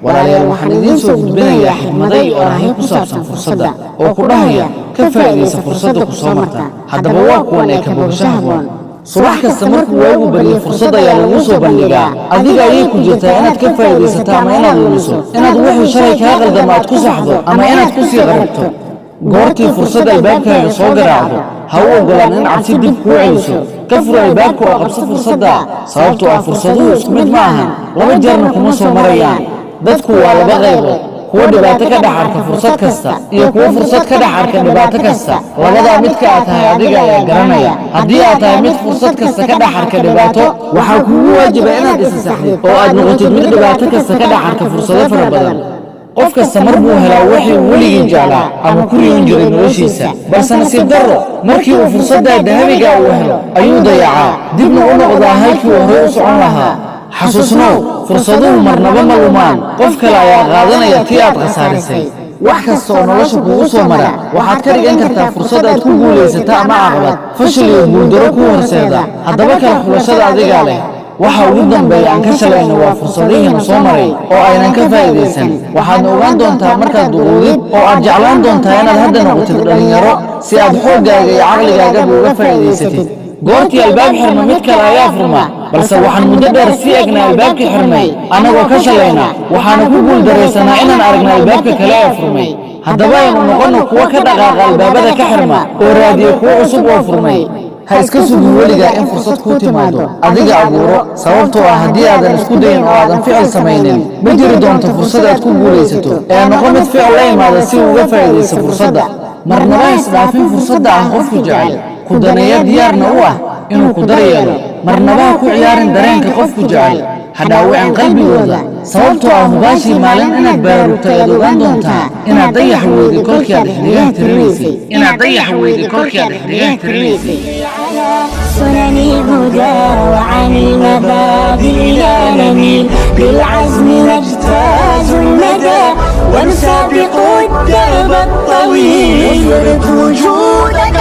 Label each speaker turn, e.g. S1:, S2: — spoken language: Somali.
S1: walaalayaal waxaan idiin soo gudbinayaa xigmado iyo oraahyo ku saabsan fursadda oo ku dhahaya ka faa'iidaysa fursadda ku soo marta haddaba waa kuwan ee ka bogsho habboon subax kasta markuu waagu baryo fursad ayaa lagu soo bandhigaa adiga ayay ku jirtaa inaad ka faa'iidaysato ama inaad lumiso inaad wixii shalay kaa qaldamo aad ku saxdo ama inaad ku sii qarabto goortii fursad albaabkaaga soo garaacdo ha u ogolaan in cabsi dib kuu celiso ka fur albaabka oo qabso fursadda sababtoo ah fursaduhu isku mid ma ahan laba jeerna kuma soo marayaan dadku waa laba qaybood kuwa dhibaato ka dhex arka fursad kasta iyo kuwa fursad ka dhex arka dhibaato kasta labadaa midka aad tahay adiga ayaa garanaya haddii aad tahay mid fursad kasta ka dhex arka dhibaato waxaa kuugu waajiba inaad isa saxdid oo aad noqotid mid dhibaato kasta ka dhex arka fursado fara badan qof kasta mar buu helaa wixii uu weligii jeclaa ama ku riyoon jiray noloshiisa balse nasiib darro markii uu fursaddaa dahabiga uu helo ayuu dayacaa dibna u noqdaa halkii uu horey u socon lahaa xasuusnow fursaduhu marnaba ma lumaan qof kale ayaa qaadanaya tii aad khasaarisay wax kasta oo nolosha kugu soo mara waxaad ka dhigan kartaa fursad aad ku guulaysata ama caqabad fashil iyo guuldaro ku horseeda haddaba kala xulashada adigaa leh waxa ugu dambeeya aan ka shalayno waa fursadihiina soo maray oo aynan ka faa'iidaysan waxaadna ogaan doontaa markaad duquudid oo aad jeclaan doontaa inaad hadda noqotid dhallinyaro si aad xooggaaga iyo caqligaagaba uga faa'iidaysatid goortii albaab xirma mid kale ayaa furma balse waxaan muddo dheer sii egnay albaabkii xirmay annagoo ka shalayna waxaana ku guuldaraysanaa inaan aragna albaabka kale ee furmay haddaba aynu noqonno kuwa ka dhaqaaqa albaabada ka xirma oo raadiya kuwo cusub oo furmay ha iska sugin weligaa in fursad kuu timaado adiga abuuro sababtoo ah haddii aadan isku dayin oo aadan ficil samaynin ma jiri doonto fursad aad ku guulaysato ee noqo mid ficil la imaada si uga faa'iidaysa fursadda marnaba isdhaafin fursadda ah qofku jecel ku daneeya diyaarna u ah inuu ku daryeelo marnaba ha ku ciyaarin dareenka qofku jecel ha dhaawicin qalbigooda sababtoo ah hubaashii maalin inaad baraarugto ayaad ogaan doontaa inaad dayax weyday kolkii aad xidhigaha tirinaysay
S2: سنن الهدى وعن المبادئ لا نميل بالعزم نجتاز المدى ونسابق الدرب الطويل نفرض وجودك